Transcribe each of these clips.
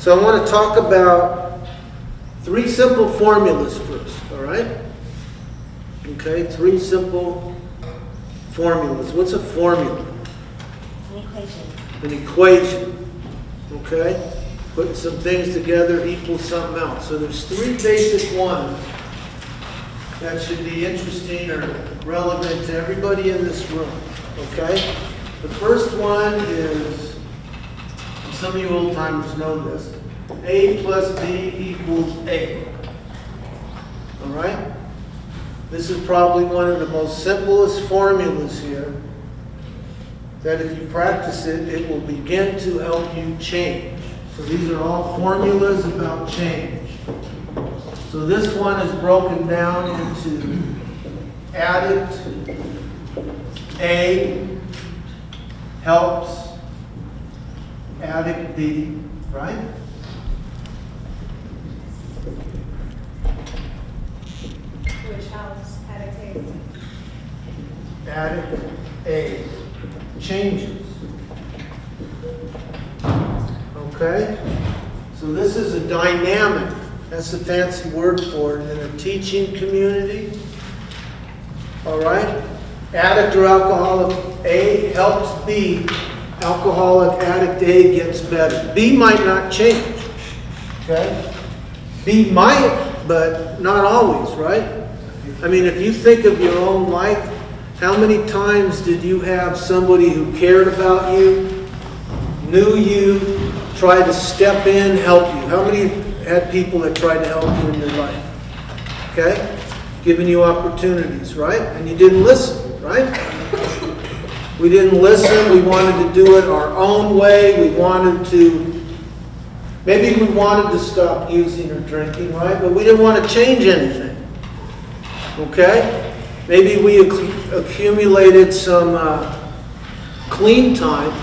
So I want to talk about 3 simple formulas first, all right? Okay, 3 simple formulas. What's a formula? An equation. An equation, okay? Putting some things together equals something else. So there's 3 basic ones that should be interesting or relevant to everybody in this room, okay? The first one is, and some of you old timers know this, A plus B equals A. All right? This is probably one of the most simplest formulas here, that if you practice it, it will begin to help you change. So these are all formulas about change. So this one is broken down into addict A helps addict B, right? Which helps addict A. Addict A changes. Okay? So this is a dynamic. That's the fancy word for it in a teaching community. All right? Addict or alcoholic A helps B. Alcoholic addict A gets better. B might not change. Okay? B might, but not always, right? I mean, if you think of your own life, how many times did you have somebody who cared about you, knew you, tried to step in, help you? How many had people that tried to help you in your life? Okay? Giving you opportunities, right? And you didn't listen, right? We didn't listen. We wanted to do it our own way. We wanted to, maybe we wanted to stop using or drinking, right? But we didn't want to change anything. Okay? Maybe we accumulated some clean time,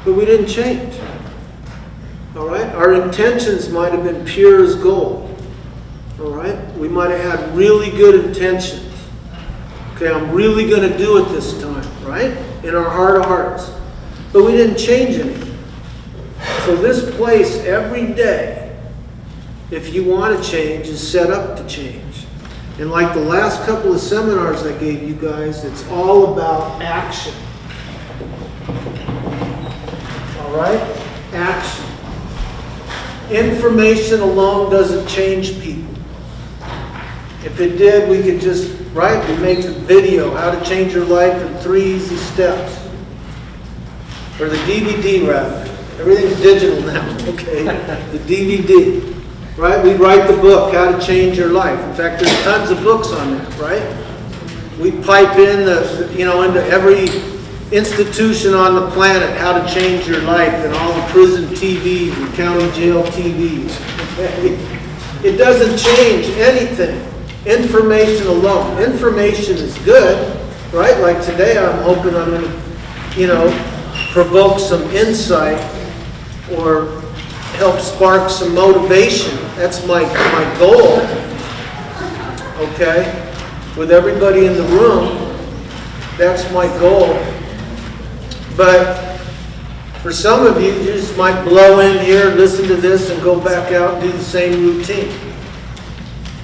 but we didn't change. All right? Our intentions might have been pure as gold. All right? We might have had really good intentions. Okay, I'm really going to do it this time, right? In our heart of hearts. But we didn't change anything. So this place every day, if you want to change, is set up to change. And like the last couple of seminars I gave you guys, it's all about action. All right? Action. Information alone doesn't change people. If it did, we could just, right? We make a video, how to change your life in 3 easy steps. Or the DVD rather. Everything's digital now, okay? The DVD. Right? We write the book, How to Change Your Life. In fact, there's tons of books on that, right? We pipe in into every institution on the planet, How to Change Your Life, and all the prison TVs and county jail TVs. Okay? It doesn't change anything. Information alone. Information is good, right? Like today, I'm hoping I'm going to, provoke some insight or help spark some motivation. That's my goal. Okay? With everybody in the room, that's my goal. But for some of you, you just might blow in here, listen to this, and go back out and do the same routine.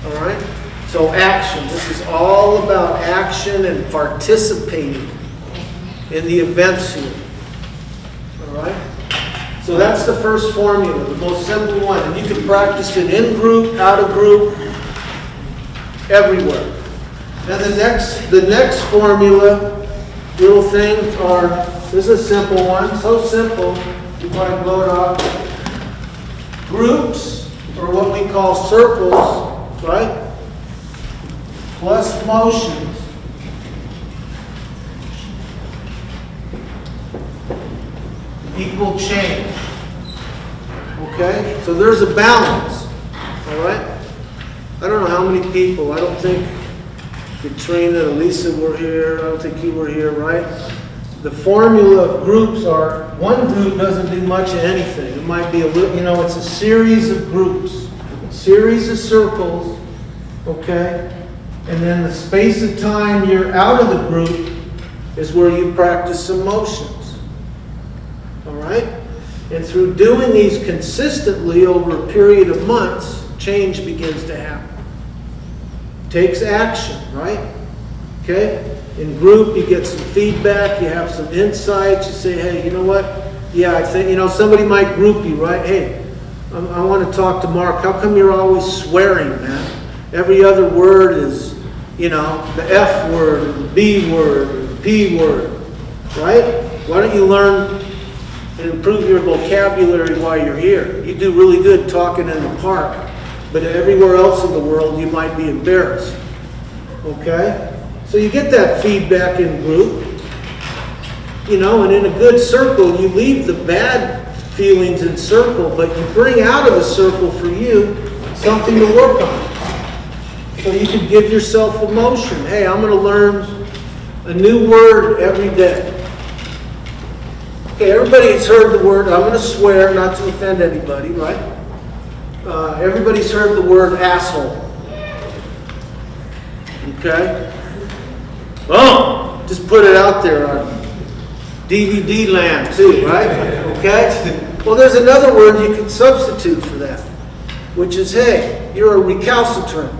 All right? So action. This is all about action and participating in the events here. All right? So that's the first formula, the most simple one. And you can practice it in group, out of group, everywhere. And the next formula, little things are, this is a simple one, so simple, you might blow it off. Groups, or what we call circles, right? Plus motions equal change. Okay? So there's a balance. All right? I don't know how many people, I don't think Katrina, Elisa were here, I don't think you were here, right? The formula of groups are, one group doesn't do much of anything. It might be a little, it's a series of groups, series of circles, okay? And then the space of time you're out of the group is where you practice some motions. All right? And through doing these consistently over a period of months, change begins to happen. Takes action, right? Okay? In group, you get some feedback, you have some insights, you say, hey, you know what? Yeah, I think, somebody might group you, right? Hey, I want to talk to Mark. How come you're always swearing, man? Every other word is, the F word, or the B word, or the P word, right? Why don't you learn and improve your vocabulary while you're here? You do really good talking in the park, but everywhere else in the world, you might be embarrassed, okay? So you get that feedback in group, and in a good circle, you leave the bad feelings in circle, but you bring out of the circle for you something to work on. So you can give yourself a motion. Hey, I'm going to learn a new word every day. Okay, everybody has heard the word, I'm going to swear not to offend anybody, right? Everybody's heard the word asshole. Okay? Oh, just put it out there on DVD land too, right? Okay? Well, there's another word you can substitute for that, which is, hey, you're a recalcitrant.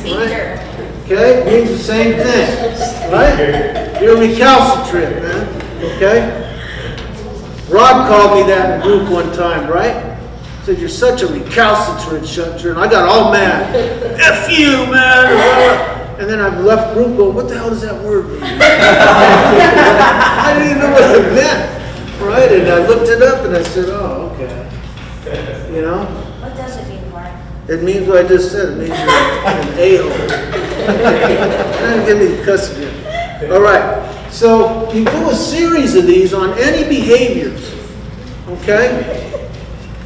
Right? Okay? It means the same thing, right? You're a recalcitrant, man. Okay? Rod called me that in group one time, right? Said, you're such a recalcitrant, and I got all mad. F you, man! And then I left group going, what the hell does that word mean? I didn't even know what it meant, right? And I looked it up and I said, oh, okay. What does it mean, Mark? It means what I just said. It means you're an a-hole. Trying to get me to cuss again. All right. So you do a series of these on any behaviors. Okay?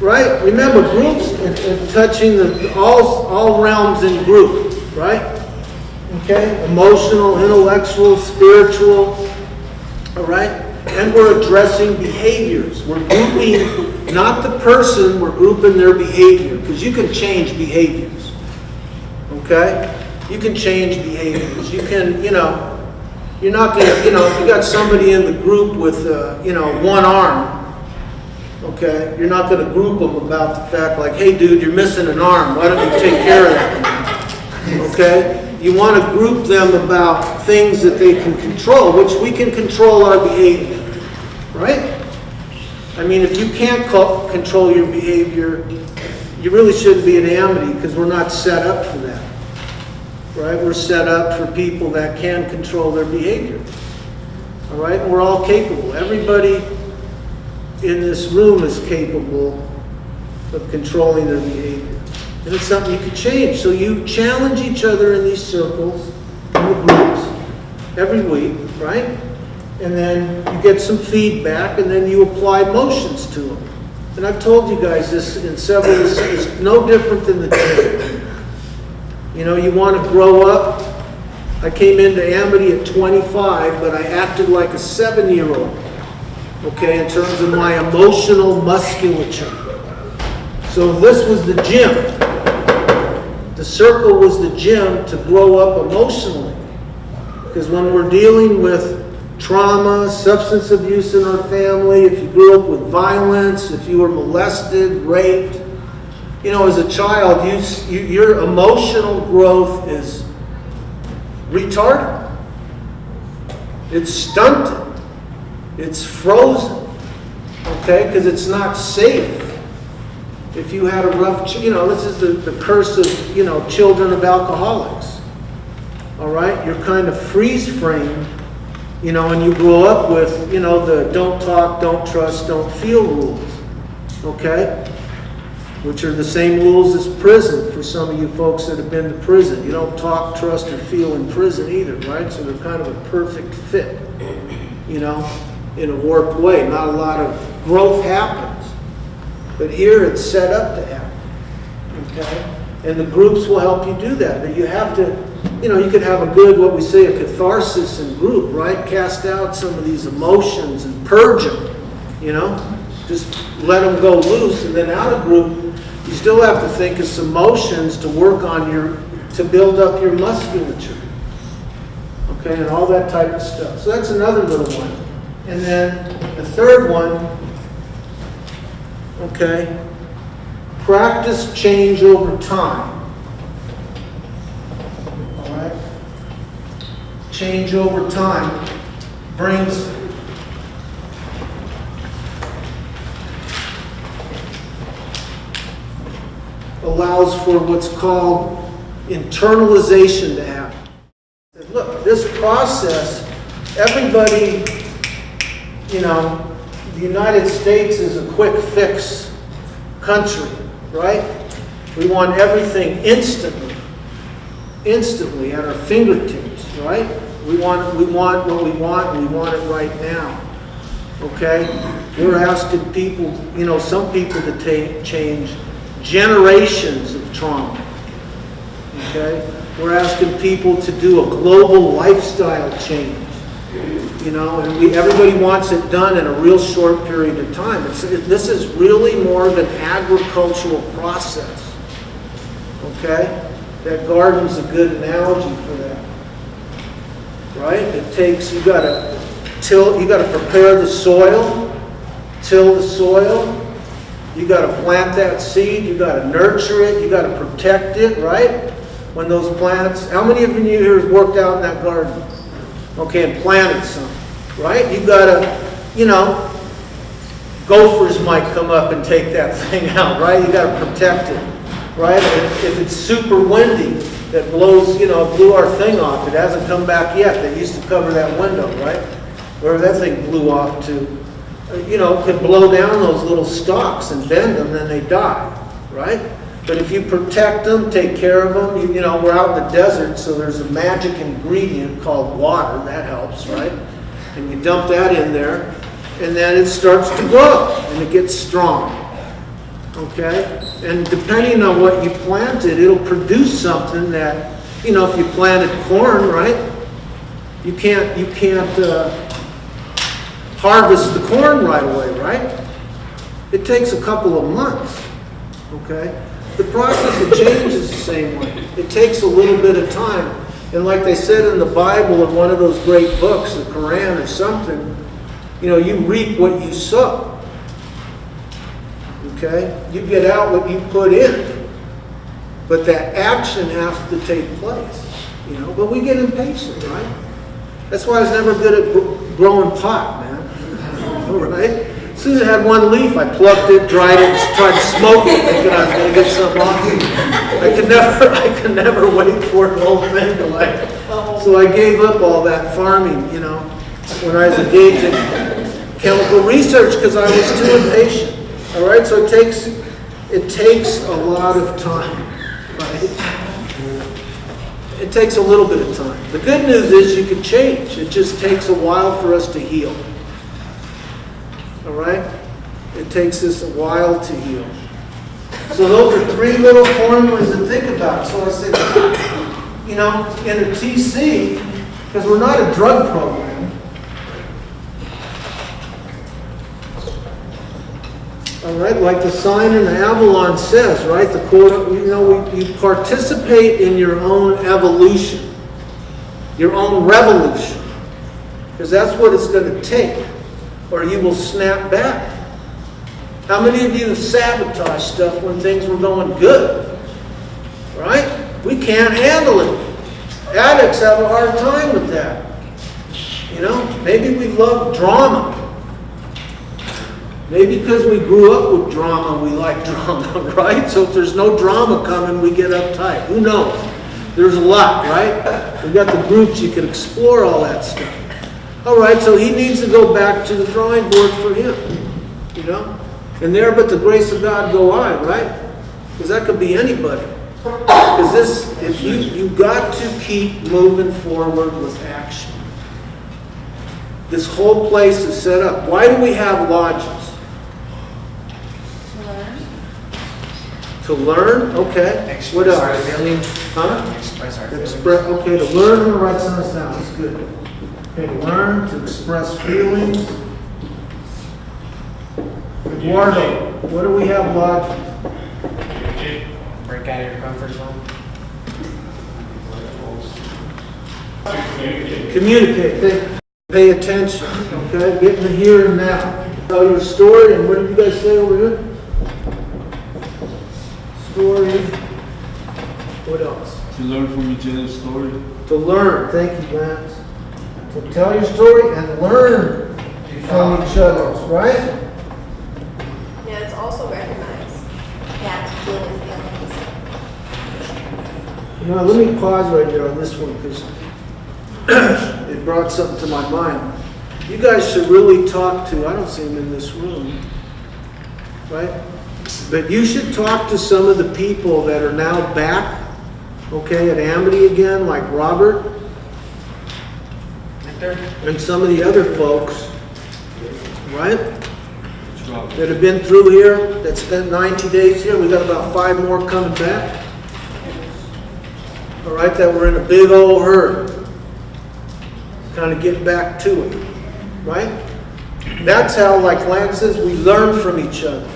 Right? Remember, groups touching all realms in group. Right? Okay? Emotional, intellectual, spiritual. All right? And we're addressing behaviors. We're grouping not the person, we're grouping their behavior. Because you can change behaviors. Okay? You can change behaviors. You can, you're not going to, if you got somebody in the group with, one arm, okay, you're not going to group them about the fact like, hey, dude, you're missing an arm. Why don't you take care of that? Okay? You want to group them about things that they can control, which we can control our behavior, right? I mean, if you can't control your behavior, you really shouldn't be in Amity because we're not set up for that. Right? We're set up for people that can control their behavior. All right? We're all capable. Everybody in this room is capable of controlling their behavior. And it's something you can change. So you challenge each other in these circles, in the groups, every week, right? And then you get some feedback, and then you apply motions to them. And I've told you guys this in several, it's no different than the gym. You want to grow up. I came into Amity at 25, but I acted like a 7-year-old, okay, in terms of my emotional musculature. So this was the gym. The circle was the gym to grow up emotionally. Because when we're dealing with trauma, substance abuse in our family, if you grew up with violence, if you were molested, raped, as a child, your emotional growth is retarded. It's stunted. It's frozen. Okay? Because it's not safe. If you had a rough, this is the curse of, children of alcoholics. All right? You're kind of freeze-framed, and you grow up with, the don't talk, don't trust, don't feel rules. Okay? Which are the same rules as prison for some of you folks that have been to prison. You don't talk, trust, or feel in prison either, right? So they're kind of a perfect fit, in a warped way. Not a lot of growth happens. But here it's set up to happen, okay? And the groups will help you do that. But you have to, you could have a good, what we say, a catharsis in group, right? Cast out some of these emotions and purge them, Just let them go loose, and then out of group, you still have to think of some motions to work on to build up your musculature. Okay, and all that type of stuff. So that's another little one. And then the third one, okay, practice change over time. All right? Change over time allows for what's called internalization to happen. Look, this process, everybody, you know, the United States is a quick fix country, right? We want everything instantly at our fingertips, right? We want what we want, and we want it right now, okay? We're asking people, you know, some people to change generations of trauma, okay? We're asking people to do a global lifestyle change, you know, and everybody wants it done in a real short period of time. This is really more of an agricultural process, okay? That garden's a good analogy for that, right? It takes, you gotta prepare the soil, till the soil, you gotta plant that seed, you gotta nurture it, you gotta protect it, right? When those plants, how many of you here has worked out in that garden? Okay, and planted some, right? You gotta, you know, gophers might come up and take that thing out, right? You gotta protect it, right? If it's super windy, that blows, you know, blew our thing off, it hasn't come back yet. They used to cover that window, right? Where that thing blew off to, you know, could blow down those little stalks and bend them, then they die, right? But if you protect them, take care of them, you know, we're out in the desert, so there's a magic ingredient called water, that helps, right? And you dump that in there, and then it starts to grow, and it gets strong, okay? And depending on what you planted, it'll produce something that, you know, if you planted corn, right? You can't harvest the corn right away, right? It takes a couple of months, okay? The process of change is the same way. It takes a little bit of time. And like they said in the Bible, in one of those great books, the Quran or something, you know, you reap what you sow. Okay? You get out what you put in. But that action has to take place. You know, but we get impatient, right? That's why I was never good at growing pot, man. All right? As soon as it had one leaf, I plucked it, dried it, tried to smoke it, thinking I was going to get something off it. I could never wait for the whole thing to like. So I gave up all that farming, you know, when I was engaged in chemical research because I was too impatient. All right, so it takes a lot of time, right? It takes a little bit of time. The good news is you can change. It just takes a while for us to heal. All right? It takes us a while to heal. So those are three little formulas to think about. So I said, you know, in a TC, because we're not a drug program. All right, like the sign in the Avalon says, right? The quote, you know, you participate in your own evolution, your own revolution, because that's what it's going to take. Or you will snap back. How many of you have sabotaged stuff when things were going good? Right? We can't handle it. Addicts have a hard time with that. You know, maybe we love drama. Maybe because we grew up with drama, we like drama, right? So if there's no drama coming, we get uptight. Who knows? There's a lot, right? We've got the groups, you can explore all that stuff. All right, so he needs to go back to the drawing board for him, you know? And there, but the grace of God go I, right? Because that could be anybody. Because this, if you've got to keep moving forward with action. This whole place is set up. Why do we have lodges? To learn, okay. Express What else? our feelings. Huh? Express our feelings. Okay, to learn, I'm going to write some of this down. That's good. Okay, to learn, to express feelings. Eduardo, what do we have lodged? Break out of your comfort zone. Communicate. Pay attention, okay? Get in the here and now. Tell your story, and what did you guys say over here? Story. What else? To learn from each other's story. To learn. Thank you, Lance. So tell your story and learn from each other's, right? Yeah, it's also recognized. Yeah, to deal with feelings. Now, let me pause right there on this one because it brought something to my mind. You guys should really talk to, I don't see them in this room, right? But you should talk to some of the people that are now back, okay, at Amity again, like Robert and some of the other folks, right? That have been through here, that spent 90 days here. We got about 5 more coming back. All right, that were in a big old hurry. Kind of getting back to it, right? That's how, like Lance says, we learn from each other.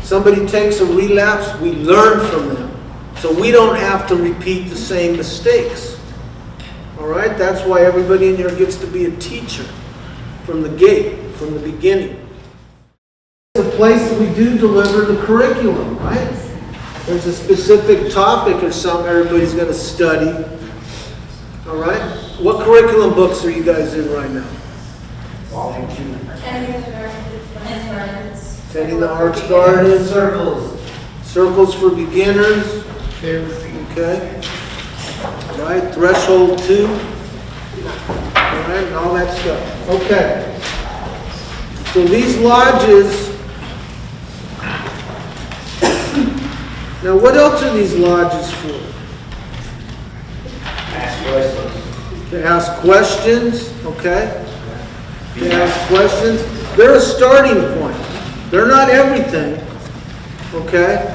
Somebody takes a relapse, we learn from them. So we don't have to repeat the same mistakes. All right, that's why everybody in here gets to be a teacher from the gate, from the beginning. It's a place that we do deliver the curriculum, right? There's a specific topic or something everybody's going to study. All right? What curriculum books are you guys in right now? Tending the Arts Garden. Circles for beginners. Okay. All right. Threshold 2. All right. And all that stuff. Okay. So these lodges. Now, what else are these lodges for? To ask questions, okay? To ask questions. They're a starting point. They're not everything, okay?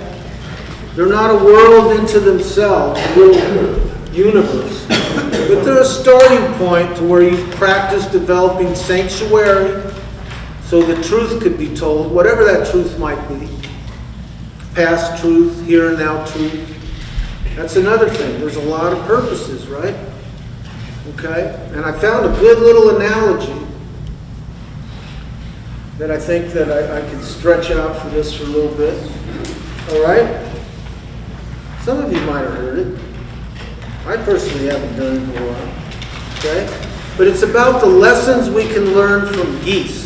They're not a world into themselves, a little universe. But they're a starting point to where you practice developing sanctuary so the truth could be told, whatever that truth might be. Past truth, here and now truth. That's another thing. There's a lot of purposes, right? Okay? And I found a good little analogy that I think that I can stretch out for this for a little bit. All right? Some of you might have heard it. I personally haven't done it in a while. Okay? But it's about the lessons we can learn from geese.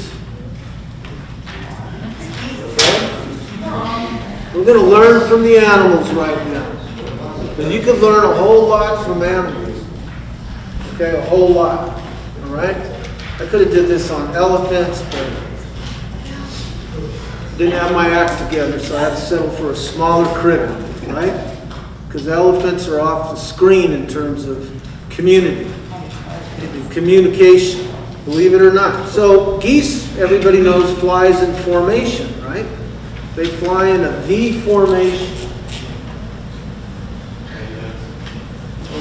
We're going to learn from the animals right now. And you can learn a whole lot from animals. Okay, a whole lot. All right? I could have did this on elephants, but didn't have my act together, so I had to settle for a smaller critter, right? Because elephants are off the screen in terms of community and communication, believe it or not. So geese, everybody knows, flies in formation, right? They fly in a V formation.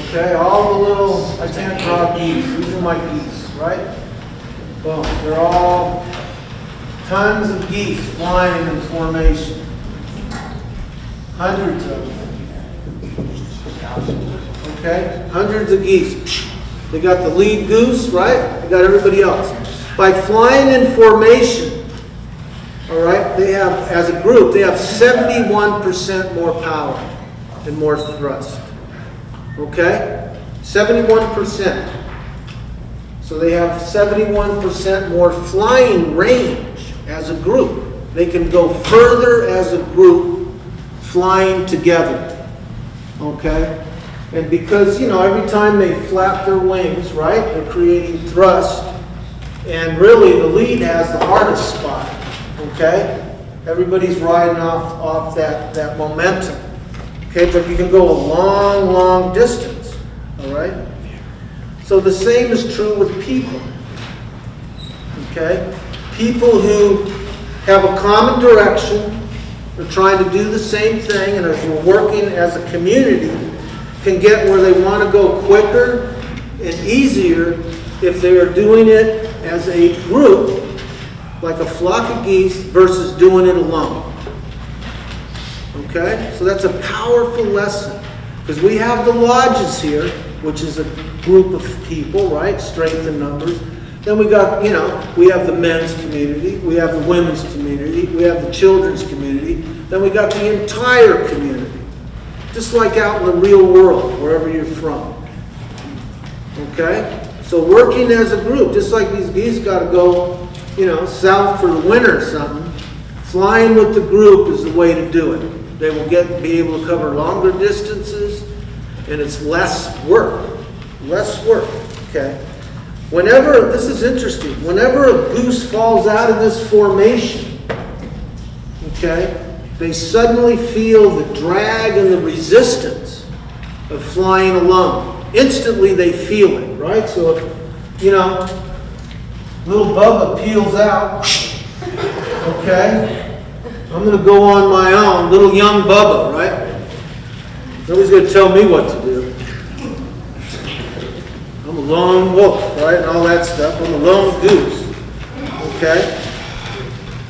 Okay, all the little, I can't draw geese. These are my geese, right? Boom. They're all tons of geese flying in formation. Hundreds of them. Okay? Hundreds of geese. They got the lead goose, right? They got everybody else. By flying in formation, all right, they have, as a group, they have 71% more power and more thrust. Okay? 71%. So they have 71% more flying range as a group. They can go further as a group flying together. Okay? And because, you know, every time they flap their wings, right, they're creating thrust. And really, the lead has the hardest spot. Okay? Everybody's riding off that momentum. Okay, but you can go a long, long distance. All right? So the same is true with people. Okay? People who have a common direction, are trying to do the same thing, and as we're working as a community, can get where they want to go quicker and easier if they are doing it as a group, like a flock of geese, versus doing it alone. Okay? So that's a powerful lesson. Because we have the lodges here, which is a group of people, right? Strength in numbers. Then we got, we have the men's community, we have the women's community, we have the children's community, then we got the entire community. Just like out in the real world, wherever you're from. Okay? So working as a group, just like these geese got to go, south for the winter or something, flying with the group is the way to do it. They will be able to cover longer distances, and it's less work. Less work, okay? This is interesting, whenever a goose falls out of this formation, okay, they suddenly feel the drag and the resistance of flying alone. Instantly they feel it, right? So if, little Bubba peels out, okay, I'm going to go on my own, little young Bubba, right? Nobody's going to tell me what to do. I'm a lone wolf, right, and all that stuff. I'm a lone goose, okay?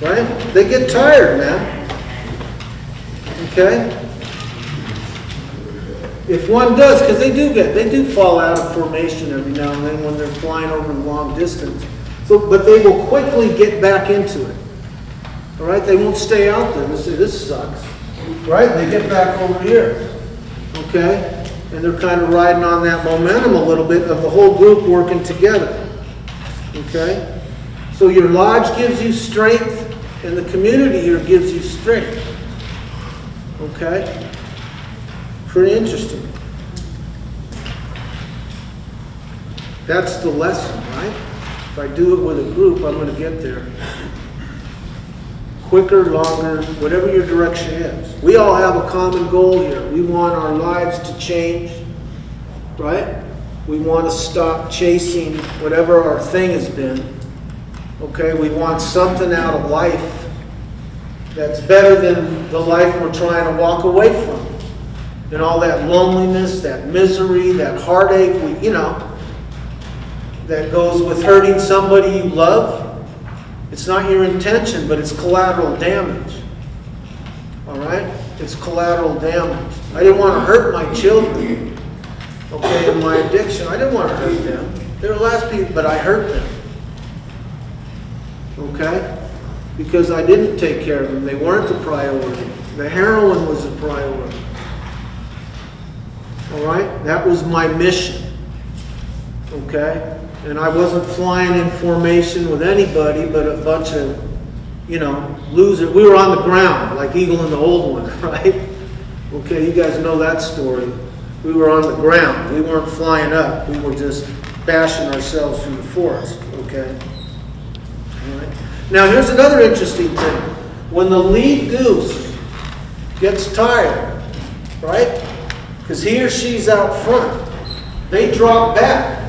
Right? They get tired, man. Okay? If one does, because they do fall out of formation every now and then when they're flying over a long distance. But they will quickly get back into it. All right? They won't stay out there. They say, this sucks. Right? They get back over here. Okay? And they're kind of riding on that momentum a little bit of the whole group working together. Okay? So your lodge gives you strength, and the community here gives you strength. Okay? Pretty interesting. That's the lesson, right? If I do it with a group, I'm going to get there. Quicker, longer, whatever your direction is. We all have a common goal here. We want our lives to change, right? We want to stop chasing whatever our thing has been. Okay, we want something out of life that's better than the life we're trying to walk away from. And all that loneliness, that misery, that heartache, that goes with hurting somebody you love. It's not your intention, but it's collateral damage. All right? It's collateral damage. I didn't want to hurt my children, okay, in my addiction. I didn't want to hurt them. They were the last people, but I hurt them. Okay? Because I didn't take care of them. They weren't the priority. The heroin was the priority. All right? That was my mission. Okay? And I wasn't flying in formation with anybody but a bunch of, losers. We were on the ground, like Eagle and the Old One, right? Okay, you guys know that story. We were on the ground. We weren't flying up. We were just bashing ourselves through the forest, okay? All right. Now, here's another interesting thing. When the lead goose gets tired, right? Because he or she's out front, they drop back.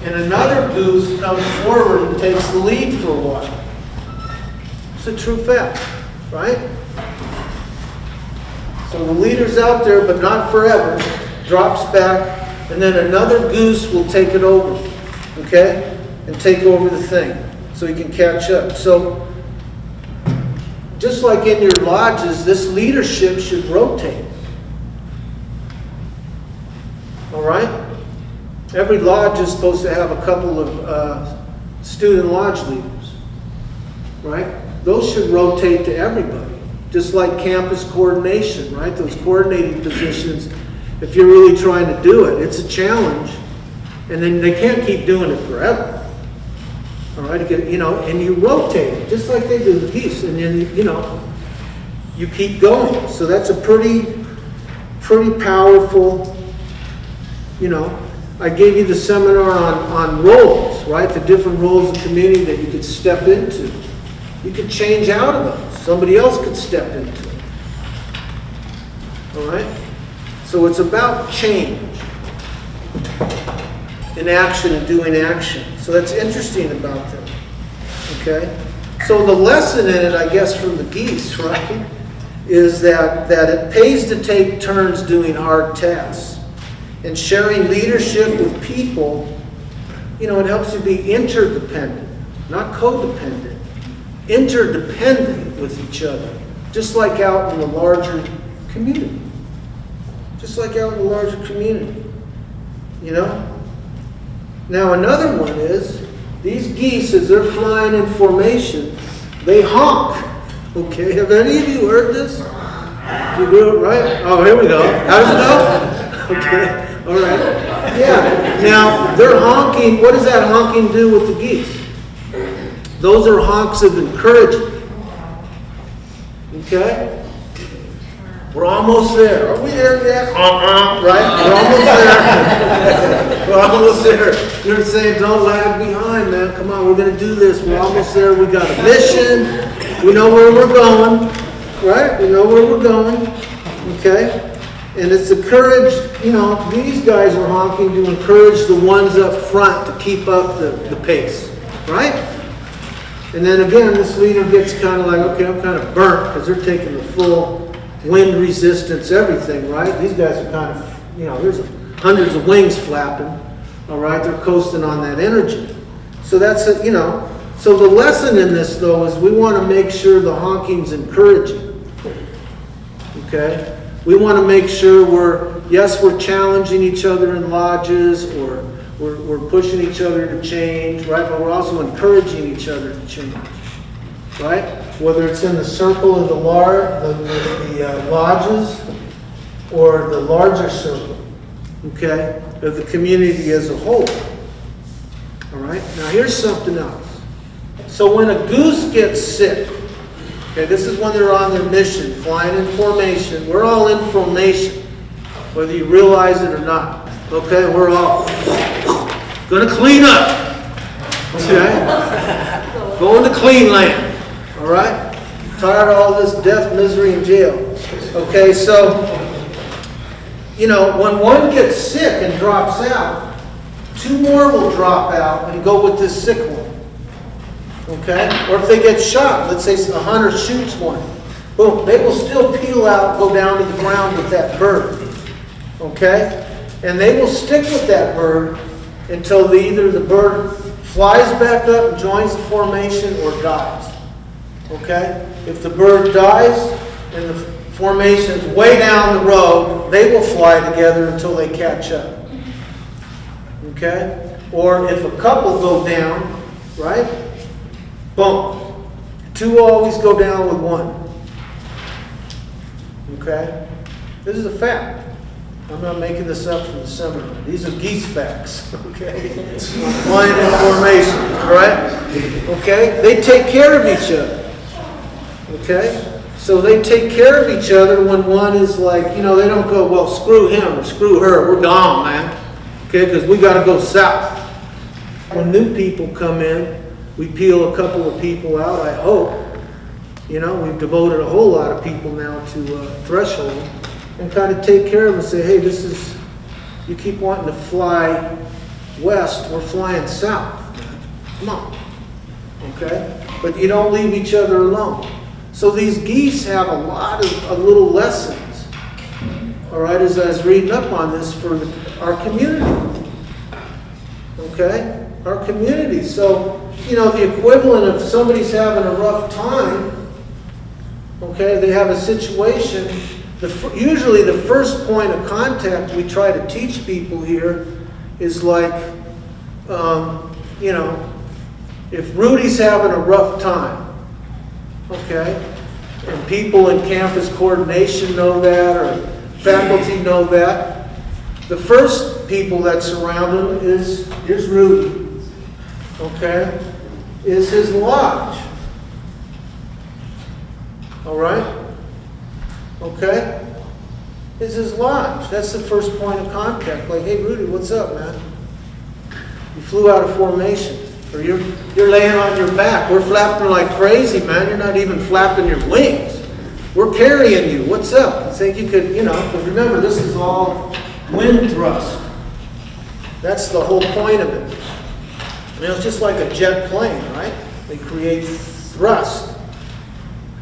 And another goose comes forward and takes the lead for a while. It's a true fact, right? So the leader's out there, but not forever, drops back, and then another goose will take it over, okay? And take over the thing, so he can catch up. So, just like in your lodges, this leadership should rotate. All right? Every lodge is supposed to have a couple of student lodge leaders, right? Those should rotate to everybody, just like campus coordination, right? Those coordinating positions, if you're really trying to do it, it's a challenge, and then they can't keep doing it forever. All right, and you rotate it, just like they do the geese, and then, you keep going. So that's a pretty powerful, I gave you the seminar on roles, right? The different roles of community that you could step into. You could change out of those. Somebody else could step into it. All right? So it's about change in action and doing action. So that's interesting about them. Okay? So the lesson in it, I guess, from the geese, right, is that it pays to take turns doing hard tasks. And sharing leadership with people, it helps you be interdependent, not codependent. Interdependent with each other, just like out in the larger community. Just like out in the larger community, Now another one is, these geese, as they're flying in formation, they honk. Okay, have any of you heard this? You do it right? Oh, here we go. How does it go? Okay, all right. Yeah, now they're honking. What does that honking do with the geese? Those are honks of encouragement. Okay? We're almost there. Are we there yet? Right? We're almost there. We're almost there. You're saying, don't lag behind, man. Come on, we're going to do this. We're almost there. We got a mission. We know where we're going. Right? We know where we're going. Okay? And it's encouraged, you know, these guys are honking to encourage the ones up front to keep up the pace. Right? And then again, this leader gets kind of like, okay, I'm kind of burnt because they're taking the full wind resistance, everything, right? These guys are kind of, you know, there's hundreds of wings flapping, all right? They're coasting on that energy. So that's, you know, so the lesson in this, though, is we want to make sure the honking's encouraging, okay? We want to make sure we're challenging each other in lodges, or we're pushing each other to change, right? But we're also encouraging each other to change, right? Whether it's in the circle of the lodges or the larger circle, okay, of the community as a whole. All right? Now here's something else. So when a goose gets sick, okay, this is when they're on their mission, flying in formation. We're all in formation, whether you realize it or not. Okay? We're all gonna clean up. Okay? Going to clean land. All right? Tired of all this death, misery, and jail. Okay, so, you know, when one gets sick and drops out, two more will drop out and go with this sick one. Okay? Or if they get shot, let's say a hunter shoots one, boom, they will still peel out, go down to the ground with that bird. Okay? And they will stick with that bird until either the bird flies back up and joins the formation or dies. Okay? If the bird dies and the formation's way down the road, they will fly together until they catch up. Okay? Or if a couple go down, right? Boom. Two always go down with one. Okay? This is a fact. I'm not making this up from the seminar. These are geese facts. Okay? Flying in formation. Right? Okay? They take care of each other. Okay? So they take care of each other when one is like, you know, they don't go, well, screw him or screw her. We're gone, man. Okay? Because we got to go south. When new people come in, we peel a couple of people out, I hope. You know, we've devoted a whole lot of people now to threshold and kind of take care of them and say, hey, this is, you keep wanting to fly west, we're flying south. Come on. Okay? But you don't leave each other alone. So these geese have a lot of little lessons, all right, as I was reading up on this for our community. Okay? Our community. So, you know, the equivalent of somebody's having a rough time, okay, they have a situation, usually the first point of contact we try to teach people here is like, you know, if Rudy's having a rough time, okay, and people in campus coordination know that, or faculty know that, the first people that surround him is, here's Rudy, okay, is his lodge. All right? Okay? Is his lodge. That's the first point of contact. Like, hey, Rudy, what's up, man? You flew out of formation. Or you're laying on your back. We're flapping like crazy, man. You're not even flapping your wings. We're carrying you. What's up? You think you could, you know, because remember, this is all wind thrust. That's the whole point of it. You know, it's just like a jet plane, right? They create thrust,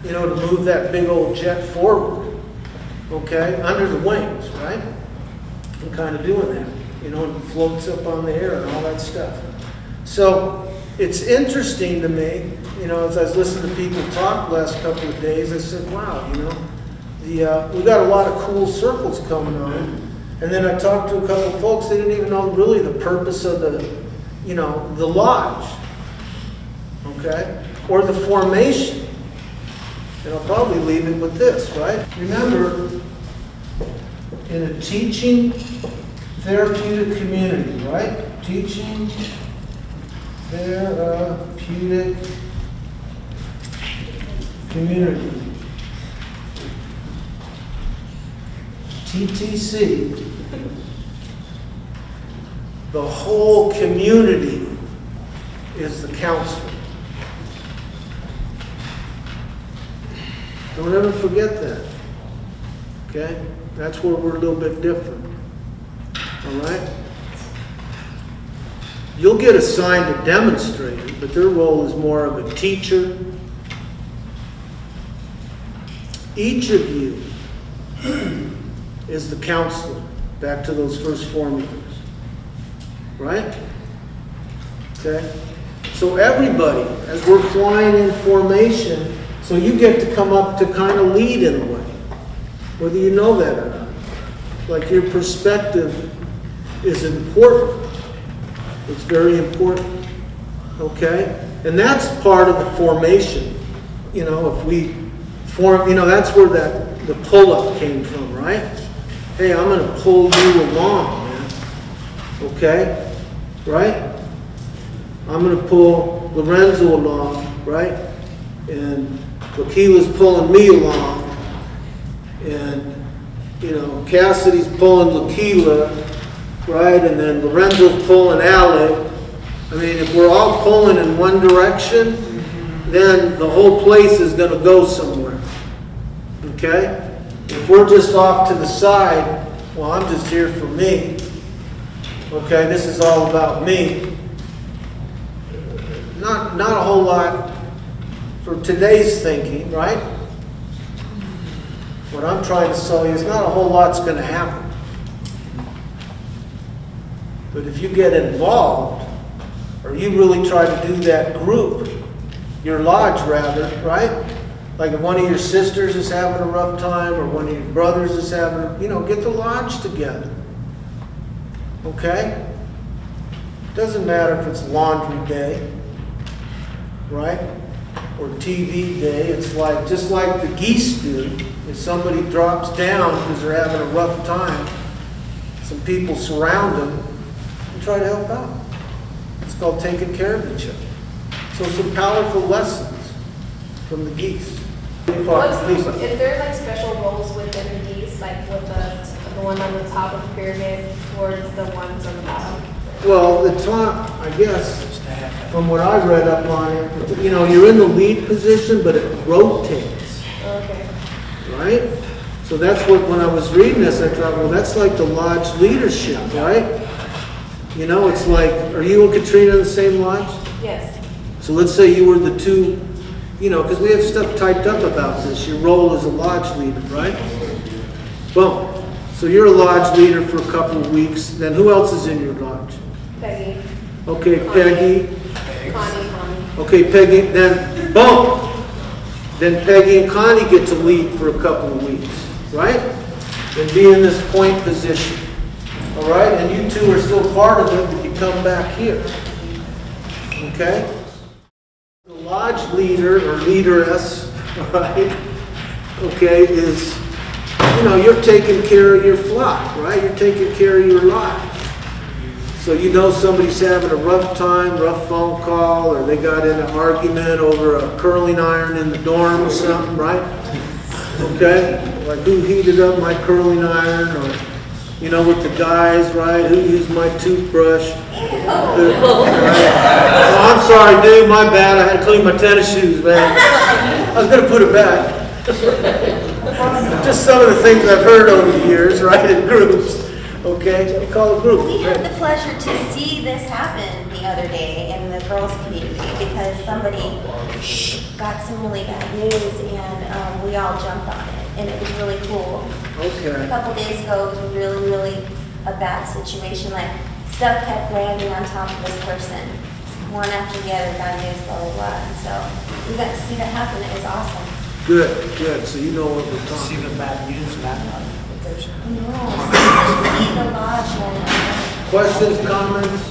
you know, to move that big old jet forward, okay, under the wings, right? And kind of doing that, you know, and floats up on the air and all that stuff. So it's interesting to me, you know, as I was listening to people talk the last couple of days, I said, wow, you know, we got a lot of cool circles coming on. And then I talked to a couple of folks, they didn't even know really the purpose of the lodge, okay? Or the formation. And I'll probably leave it with this, right? Remember, in a teaching therapeutic community, right? Teaching therapeutic community. TTC. The whole community is the counselor. Don't ever forget that. Okay? That's where we're a little bit different. All right? You'll get assigned a demonstrator, but their role is more of a teacher. Each of you is the counselor. Back to those first formulas. Right? Okay? So everybody, as we're flying in formation, so you get to come up to kind of lead in a way, whether you know that or not. Like your perspective is important. It's very important. Okay? And that's part of the formation. If we form, that's where the pull-up came from, right? Hey, I'm going to pull you along, man. Okay? Right? I'm going to pull Lorenzo along, right? And Lakeela's pulling me along. And, Cassidy's pulling Lakeela, right? And then Lorenzo's pulling Alec. I mean, if we're all pulling in one direction, then the whole place is going to go somewhere. Okay? If we're just off to the side, well, I'm just here for me. Okay, this is all about me. Not a whole lot for today's thinking, right? What I'm trying to tell you is not a whole lot's going to happen. But if you get involved, or you really try to do that group, your lodge rather, right? Like if one of your sisters is having a rough time, or one of your brothers is having, get the lodge together. Okay? Doesn't matter if it's laundry day, right? Or TV day. It's like, just like the geese do. If somebody drops down because they're having a rough time, some people surround them and try to help out. It's called taking care of each other. So some powerful lessons from the geese. Is there like special roles within the geese, like with the one on the top of the pyramid towards the ones on the bottom? Well, the top, I guess, from what I read up on it, you're in the lead position, but it rotates. Okay. Right? So that's what, when I was reading this, I thought, well, that's like the lodge leadership, right? It's like, are you and Katrina in the same lodge? Yes. So let's say you were the two, because we have stuff typed up about this. Your role as a lodge leader, right? Boom. So you're a lodge leader for a couple of weeks. Then who else is in your lodge? Peggy. Okay, Peggy. Connie. Okay, Peggy. Then, boom. Then Peggy and Connie get to lead for a couple of weeks, right? And be in this point position. All right? And you two are still part of it, but you come back here. Okay? The lodge leader or leaderess, right? Okay, is, you're taking care of your flock, right? You're taking care of your lodge. So somebody's having a rough time, rough phone call, or they got in an argument over a curling iron in the dorm or something, right? Okay? Like who heated up my curling iron, or, with the guys, right? Who used my toothbrush? Right? Oh, I'm sorry, dude, my bad. I had to clean my tennis shoes, man. I was going to put it back. Just some of the things I've heard over the years, right, in groups. Okay, we call a group. We had the pleasure to see this happen the other day in the girls' community because somebody got some really bad news and we all jumped on it and it was really cool. Okay. A couple days ago, it was really, really a bad situation. Like stuff kept landing on top of this person, one after the other, bad news, blah, blah, blah. And so we got to see that happen. It was awesome. Good. So you know what we're talking See the bad news, bad No, see the lodge. about. Questions, comments?